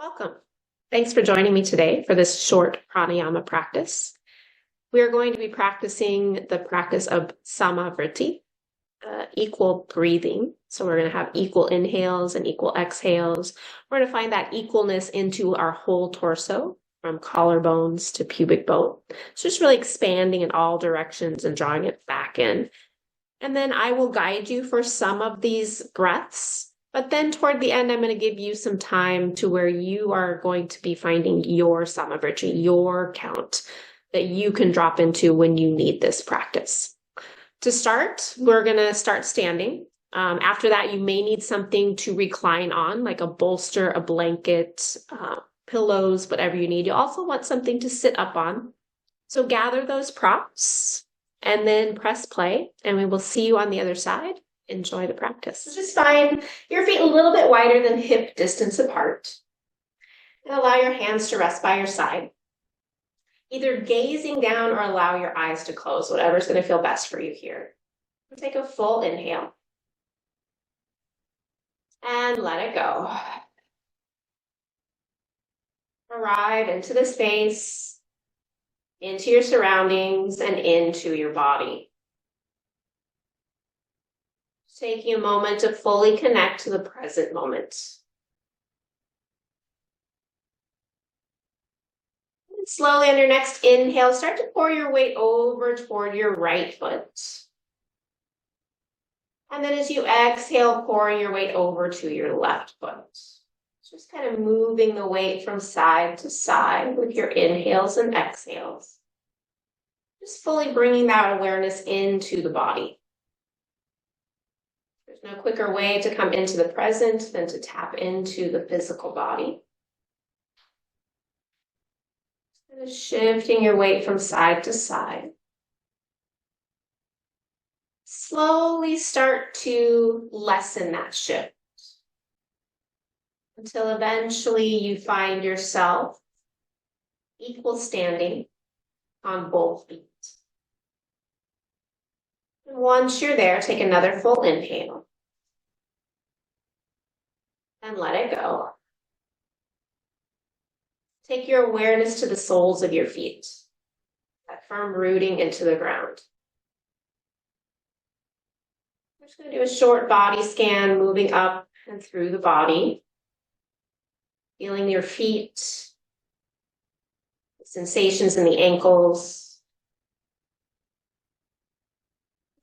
Welcome. Thanks for joining me today for this short pranayama practice. We are going to be practicing the practice of samavritti, equal breathing. So we're going to have equal inhales and equal exhales. We're going to find that equalness into our whole torso, from collarbones to pubic bone. So just really expanding in all directions and drawing it back in. And then I will guide you for some of these breaths. But then toward the end, I'm going to give you some time to where you are going to be finding your samavritti, your count that you can drop into when you need this practice. To start, we're going to start standing. After that, you may need something to recline on, like a bolster, a blanket, pillows, whatever you need. You also want something to sit up on. So gather those props and then press play, and we will see you on the other side. Enjoy the practice. So just find your feet a little bit wider than hip distance apart. And allow your hands to rest by your side. Either gazing down or allow your eyes to close, whatever's going to feel best for you here. Take a full inhale. And let it go. Arrive into the space, into your surroundings, and into your body. Taking a moment to fully connect to the present moment. And slowly on your next inhale, start to pour your weight over toward your right foot. And then as you exhale, pouring your weight over to your left foot. Just kind of moving the weight from side to side with your inhales and exhales. Just fully bringing that awareness into the body. There's no quicker way to come into the present than to tap into the physical body. Just shifting your weight from side to side. Slowly start to lessen that shift until eventually you find yourself equal standing on both feet. And once you're there, take another full inhale and let it go. Take your awareness to the soles of your feet, that firm rooting into the ground. We're just going to do a short body scan, moving up and through the body, feeling your feet, the sensations in the ankles,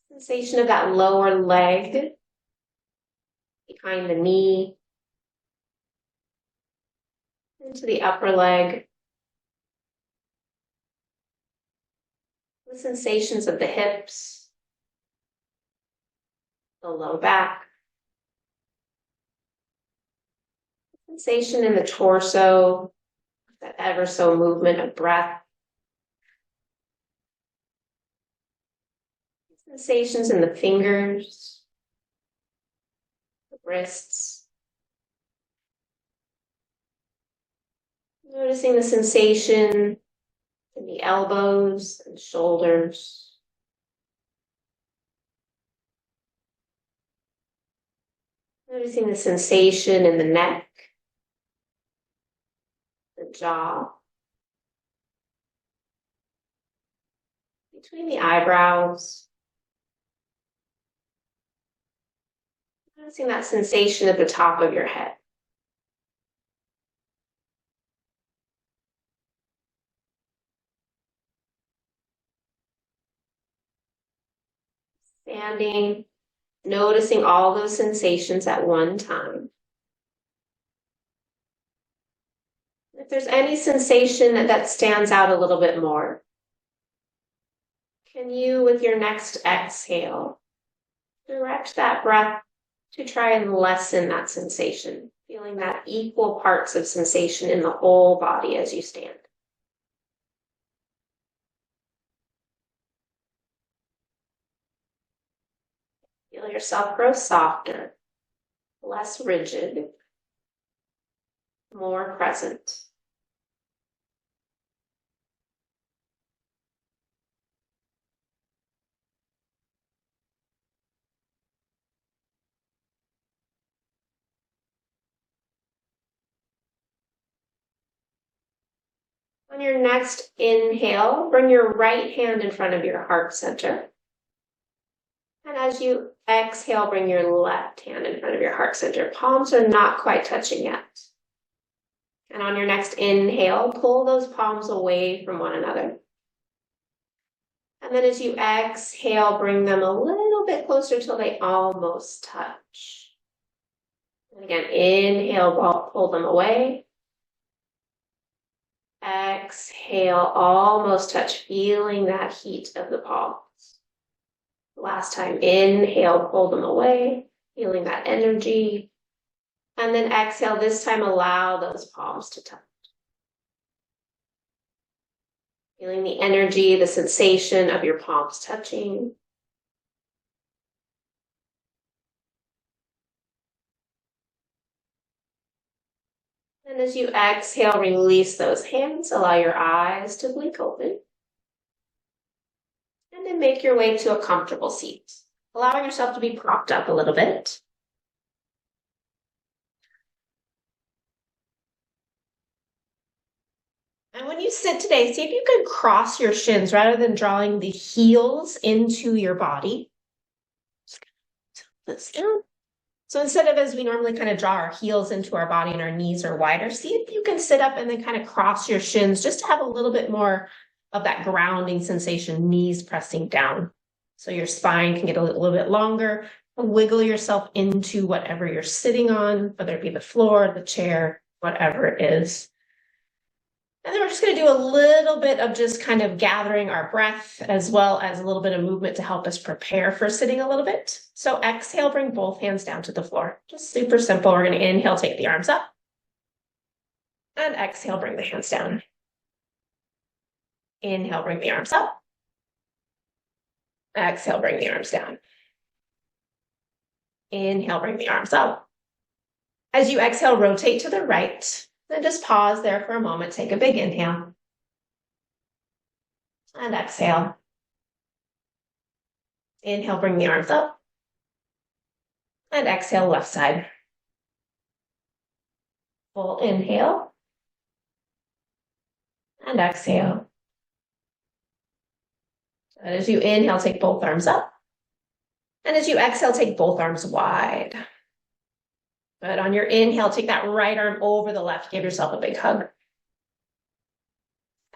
the sensation of that lower leg behind the knee, into the upper leg, the sensations of the hips, the low back, sensation in the torso, that ever so movement of breath, sensations in the fingers, the wrists. Noticing the sensation in the elbows and shoulders. Noticing the sensation in the neck, the jaw, between the eyebrows. Noticing that sensation at the top of your head. Standing, noticing all those sensations at one time. If there's any sensation that stands out a little bit more, can you, with your next exhale, direct that breath to try and lessen that sensation, feeling that equal parts of sensation in the whole body as you stand. Feel yourself grow softer, less rigid, more present. On your next inhale, bring your right hand in front of your heart center. And as you exhale, bring your left hand in front of your heart center. Palms are not quite touching yet. And on your next inhale, pull those palms away from one another. And then as you exhale, bring them a little bit closer till they almost touch. And again, inhale, pull them away. Exhale, almost touch, feeling that heat of the palms. Last time, inhale, pull them away, feeling that energy. And then exhale, this time allow those palms to touch. Feeling the energy, the sensation of your palms touching. And as you exhale, release those hands, allow your eyes to blink open. And then make your way to a comfortable seat, allowing yourself to be propped up a little bit. And when you sit today, see if you can cross your shins rather than drawing the heels into your body. Just tilt this down. So instead of as we normally kind of draw our heels into our body and our knees are wider, see if you can sit up and then kind of cross your shins just to have a little bit more of that grounding sensation, knees pressing down. So your spine can get a little bit longer. Wiggle yourself into whatever you're sitting on, whether it be the floor, the chair, whatever it is. And then we're just going to do a little bit of just kind of gathering our breath as well as a little bit of movement to help us prepare for sitting a little bit. So exhale, bring both hands down to the floor. Just super simple. We're going to inhale, take the arms up. And exhale, bring the hands down. Inhale, bring the arms up. Exhale, bring the arms down. Inhale, bring the arms up. As you exhale, rotate to the right. Then just pause there for a moment. Take a big inhale. And exhale. Inhale, bring the arms up. And exhale, left side. Full inhale. And exhale. And as you inhale, take both arms up. And as you exhale, take both arms wide. But on your inhale, take that right arm over the left. Give yourself a big hug.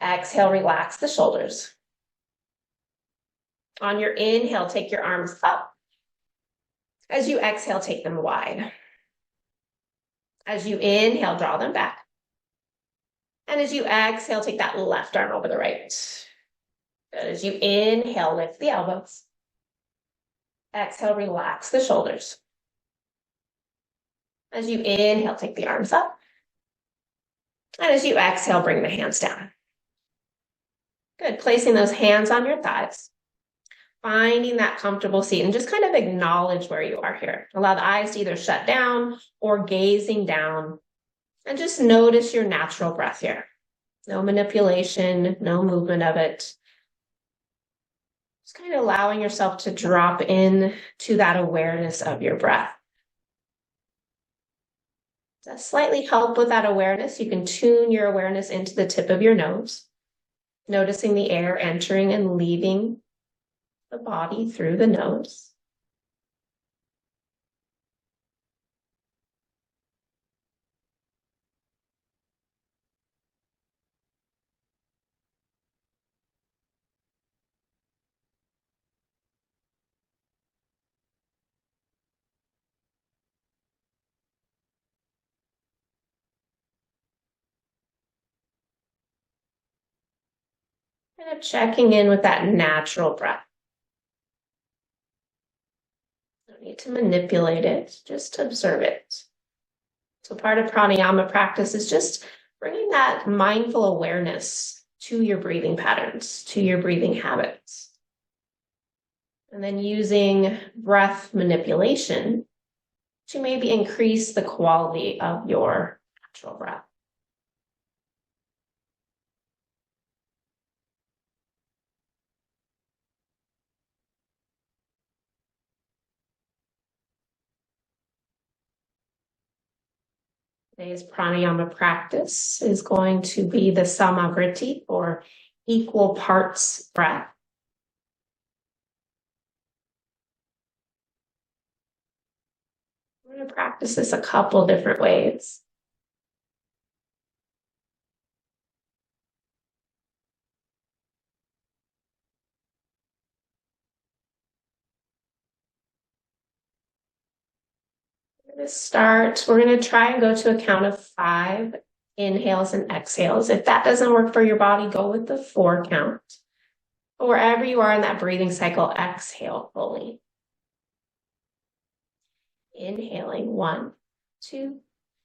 Exhale, relax the shoulders. On your inhale, take your arms up. As you exhale, take them wide. As you inhale, draw them back. And as you exhale, take that left arm over the right. Good. As you inhale, lift the elbows. Exhale, relax the shoulders. As you inhale, take the arms up. And as you exhale, bring the hands down. Good. Placing those hands on your thighs. Finding that comfortable seat and just kind of acknowledge where you are here. Allow the eyes to either shut down or gazing down. And just notice your natural breath here. No manipulation, no movement of it. Just kind of allowing yourself to drop in to that awareness of your breath. To slightly help with that awareness, you can tune your awareness into the tip of your nose, noticing the air entering and leaving the body through the nose. Kind of checking in with that natural breath. Don't need to manipulate it, just observe it. So part of pranayama practice is just bringing that mindful awareness to your breathing patterns, to your breathing habits. And then using breath manipulation to maybe increase the quality of your natural breath. Today's pranayama practice is going to be the samavritti, or equal parts breath. We're going to practice this a couple different ways. We're going to try and go to a count of 5 inhales and exhales. If that doesn't work for your body, go with the 4 count. But wherever you are in that breathing cycle, exhale fully. Inhaling 1, 2,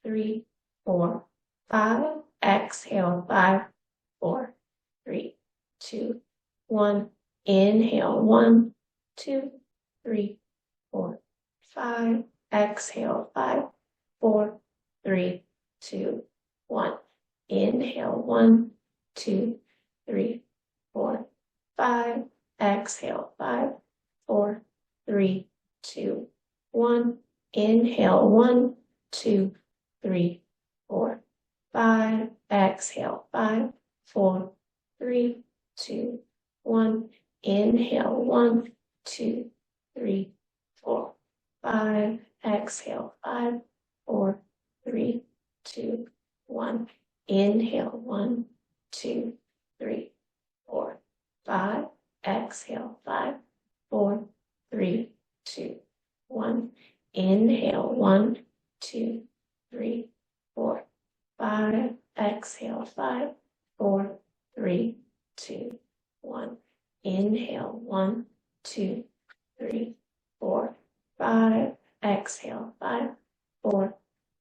3, 4, 5. Exhale 5, 4, 3, 2, 1. Inhale 1, 2, 3, 4, 5. Exhale 5, 4, 3, 2, 1. Inhale 1, 2, 3, 4, 5. Exhale 5, 4, 3, 2, 1. Inhale 1, 2, 3, 4, 5. Exhale 5, 4, 3, 2, 1. Inhale 1, 2, 3, 4, 5. Exhale 5, 4, 3, 2, 1. Inhale 1, 2, 3, 4, 5. Exhale 5, 4, 3, 2, 1. Inhale 1, 2, 3, 4, 5. Exhale 5, 4, 3, 2, 1. Inhale 1, 2, 3, 4, 5. Exhale 5, 4,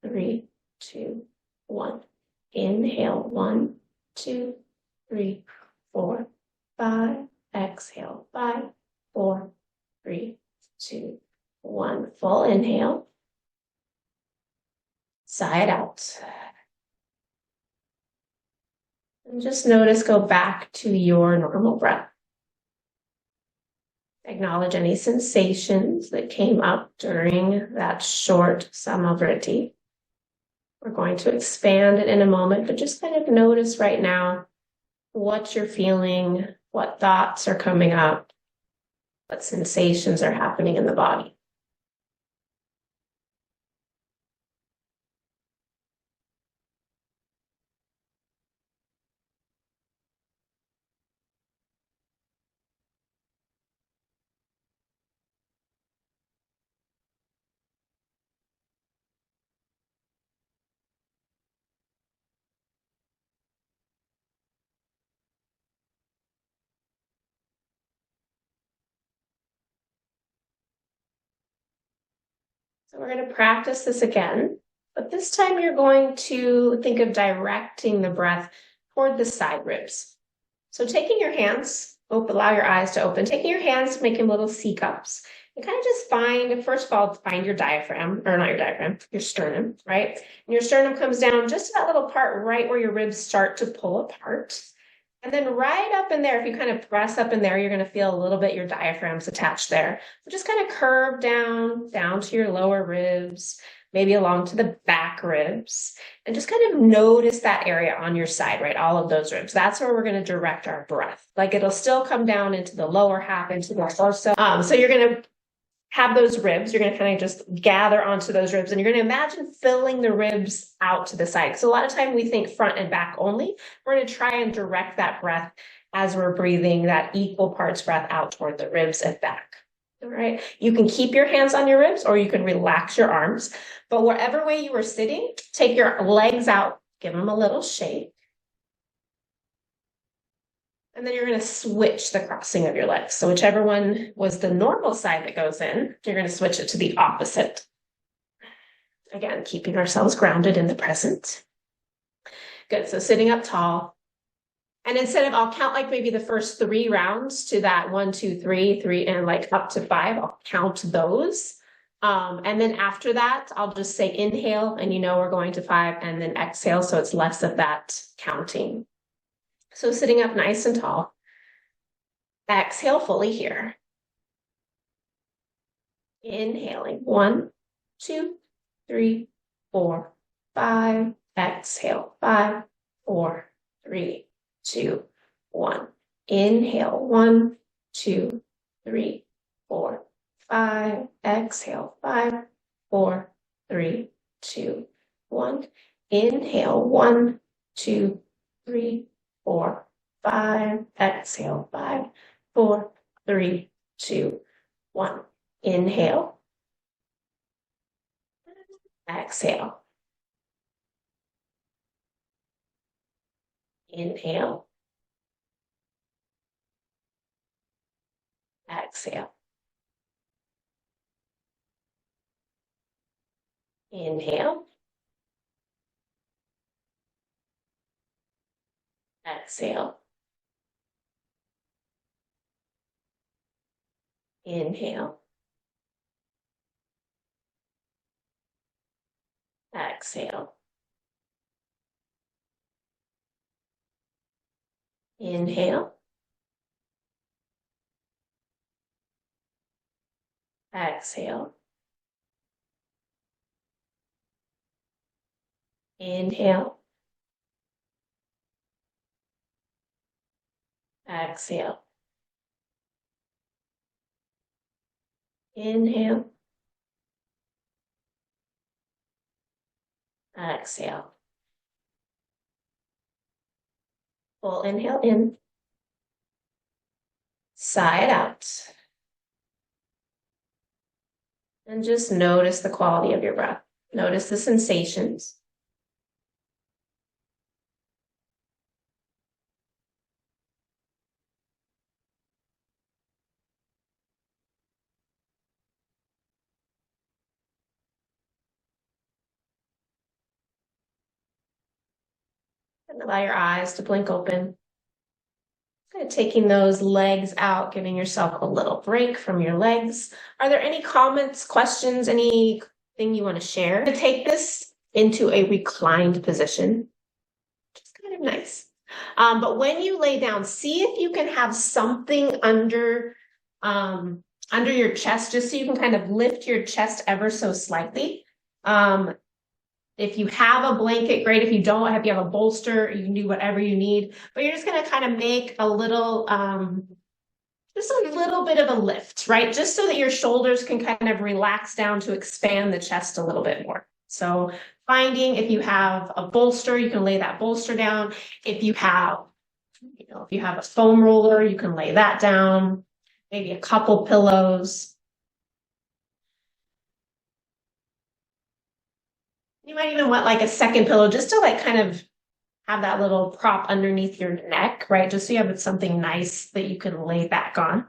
3, 2, 1. Inhale 1, 2, 3, 4, 5. Exhale 5, 4, 3, 2, 1. Full inhale. Sigh it out. And just notice, go back to your normal breath. Acknowledge any sensations that came up during that short samavritti. We're going to expand it in a moment, but just kind of notice right now what you're feeling, what thoughts are coming up, what sensations are happening in the body. So we're going to practice this again, but this time you're going to think of directing the breath toward the side ribs. So taking your hands, allow your eyes to open, taking your hands, making little C cups. And kind of just find, first of all, find your diaphragm, or not your diaphragm, your sternum, right? And your sternum comes down just to that little part right where your ribs start to pull apart. And then right up in there, if you kind of press up in there, you're going to feel a little bit your diaphragm's attached there. So just kind of curve down to your lower ribs, maybe along to the back ribs, and just kind of notice that area on your side, right? All of those ribs. That's where we're going to direct our breath. Like it'll still come down into the lower half, into the torso. So you're going to have those ribs, you're going to kind of just gather onto those ribs, and you're going to imagine filling the ribs out to the side. So a lot of time we think front and back only. We're going to try and direct that breath as we're breathing that equal parts breath out toward the ribs and back. All right. You can keep your hands on your ribs or you can relax your arms, but wherever way you were sitting, take your legs out, give them a little shake. And then you're going to switch the crossing of your legs. So whichever one was the normal side that goes in, you're going to switch it to the opposite. Again, keeping ourselves grounded in the present. Good. So sitting up tall. And instead of, I'll count like maybe the first 3 rounds to that 1, 2, 3, 3, and like up to 5. I'll count those. And then after that, I'll just say inhale, and we're going to 5, and then exhale. So it's less of that counting. So sitting up nice and tall. Exhale fully here. Inhaling 1, 2, 3, 4, 5. Exhale, 5, 4, 3, 2, 1. Inhale, 1, 2, 3, 4, 5. Exhale, 5, 4, 3, 2, 1. Inhale, 1, 2, 3, 4, 5. Exhale, 5, 4, 3, 2, 1. Inhale. Exhale. Inhale. Exhale. Inhale. Exhale. Inhale. Exhale. Inhale. Exhale. Inhale. Exhale. Inhale. Exhale. Full inhale in. Sigh it out. And just notice the quality of your breath. Notice the sensations. And allow your eyes to blink open. Kind of taking those legs out, giving yourself a little break from your legs. Are there any comments, questions, anything you want to share? To take this into a reclined position, which is kind of nice. But when you lay down, see if you can have something under your chest, just so you can kind of lift your chest ever so slightly. If you have a blanket, great. If you don't, if you have a bolster, you can do whatever you need. But you're just going to kind of make a little, just a little bit of a lift, right? Just so that your shoulders can kind of relax down to expand the chest a little bit more. So finding if you have a bolster, you can lay that bolster down. If you have, if you have a foam roller, you can lay that down. Maybe a couple pillows. You might even want like a second pillow just to like kind of have that little prop underneath your neck, right? Just so you have something nice that you can lay back on.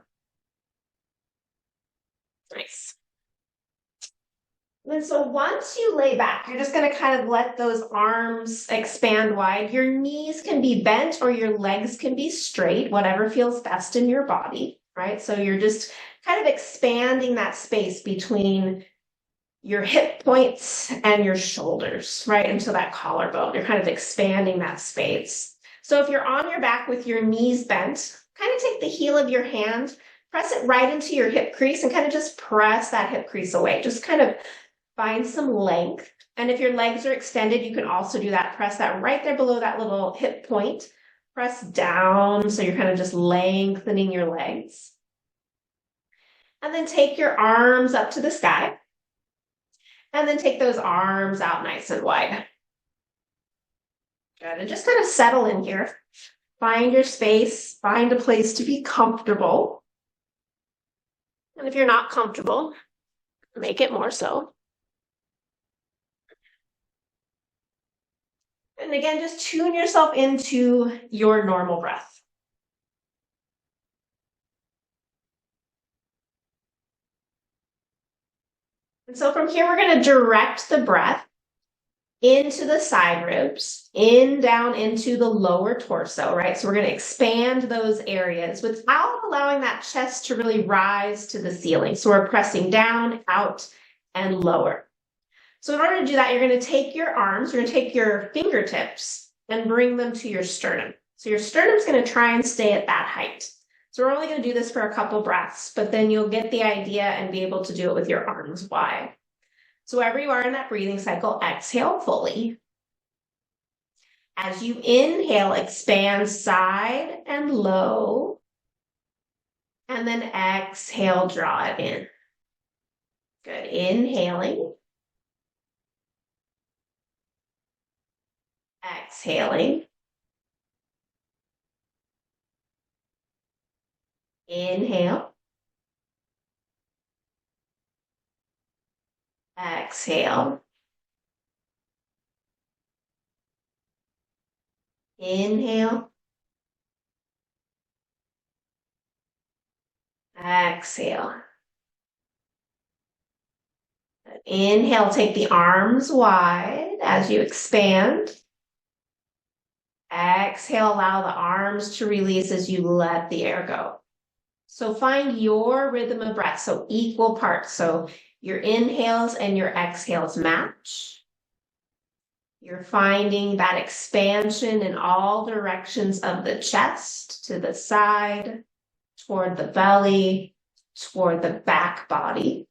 Nice. And so once you lay back, you're just going to kind of let those arms expand wide. Your knees can be bent or your legs can be straight, whatever feels best in your body, right? So you're just kind of expanding that space between your hip points and your shoulders, right into that collarbone. You're kind of expanding that space. So if you're on your back with your knees bent, kind of take the heel of your hand, press it right into your hip crease and kind of just press that hip crease away. Just kind of find some length. And if your legs are extended, you can also do that. Press that right there below that little hip point. Press down, so you're kind of just lengthening your legs. And then take your arms up to the sky. And then take those arms out nice and wide. Good. And just kind of settle in here. Find your space. Find a place to be comfortable. And if you're not comfortable, make it more so. And again, just tune yourself into your normal breath. And so from here, we're going to direct the breath into the side ribs, down into the lower torso, right? So we're going to expand those areas without allowing that chest to really rise to the ceiling. So we're pressing down, out, and lower. So in order to do that, you're going to take your arms, you're going to take your fingertips and bring them to your sternum. So your sternum is going to try and stay at that height. So we're only going to do this for a couple breaths, but then you'll get the idea and be able to do it with your arms wide. So wherever you are in that breathing cycle, exhale fully. As you inhale, expand side and low. And then exhale, draw it in. Good. Inhaling. Exhaling. Inhale. Exhale. Inhale. Exhale. Inhale, take the arms wide as you expand. Exhale, allow the arms to release as you let the air go. So find your rhythm of breath, so equal parts. So your inhales and your exhales match. You're finding that expansion in all directions of the chest, to the side, toward the belly, toward the back body.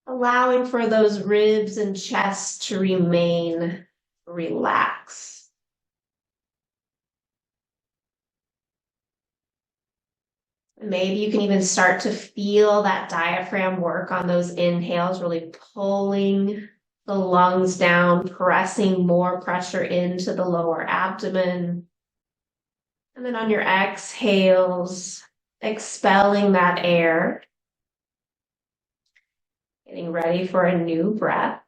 Allowing for those ribs and chest to remain relaxed. Maybe you can even start to feel that diaphragm work on those inhales, really pulling the lungs down, pressing more pressure into the lower abdomen. And then on your exhales, expelling that air. Getting ready for a new breath.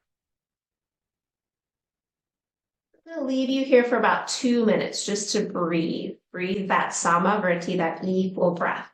I'm going to leave you here for about 2 minutes just to breathe. Breathe that sama vritti, that equal breath.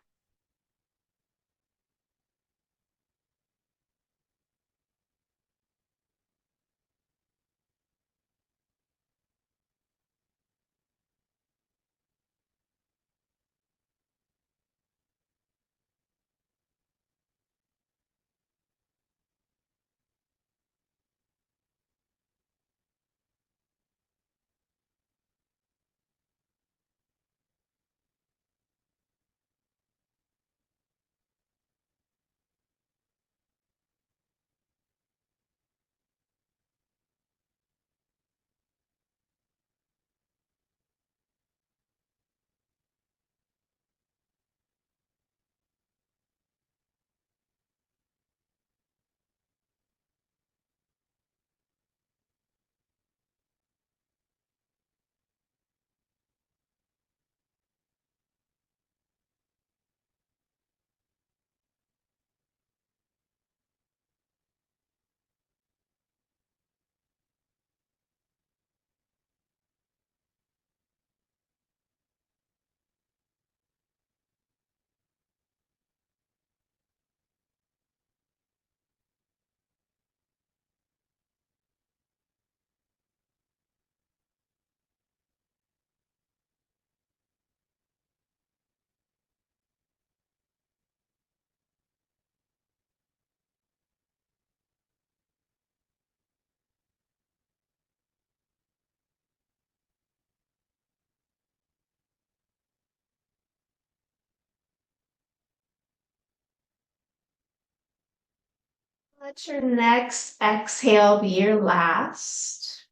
Let your next exhale be your last.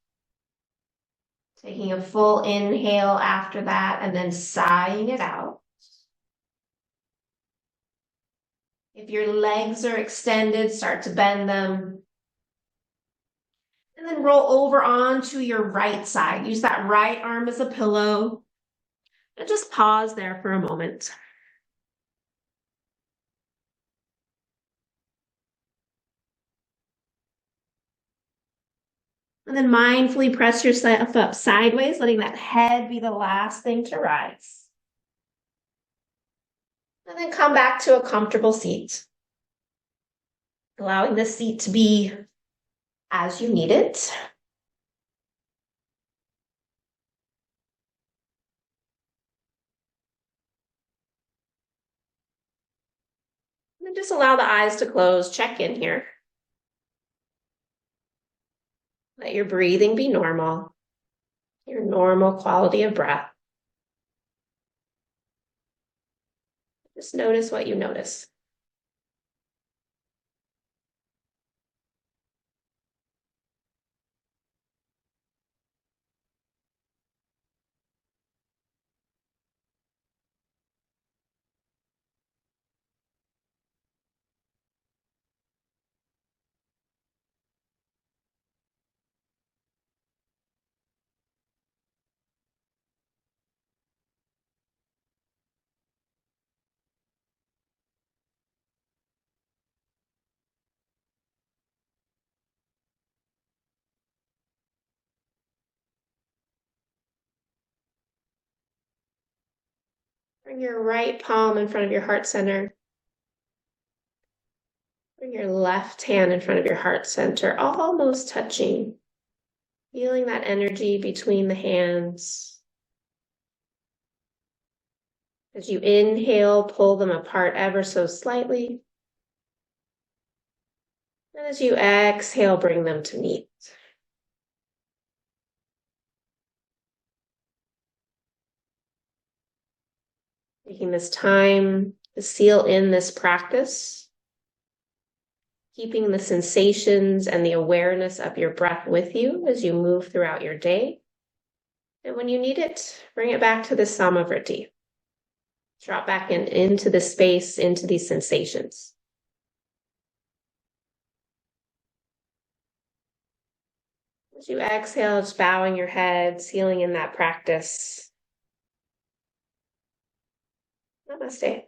Taking a full inhale after that and then sighing it out. If your legs are extended, start to bend them. And then roll over onto your right side. Use that right arm as a pillow. And just pause there for a moment. And then mindfully press yourself up sideways, letting that head be the last thing to rise. And then come back to a comfortable seat. Allowing the seat to be as you need it. And then just allow the eyes to close. Check in here. Let your breathing be normal. Your normal quality of breath. Just notice what you notice. Bring your right palm in front of your heart center. Bring your left hand in front of your heart center, almost touching. Feeling that energy between the hands. As you inhale, pull them apart ever so slightly. And as you exhale, bring them to meet. Taking this time to seal in this practice, keeping the sensations and the awareness of your breath with you as you move throughout your day. And when you need it, bring it back to the Samavritti. Drop back into the space, into these sensations. As you exhale, just bowing your head, sealing in that practice. Namaste.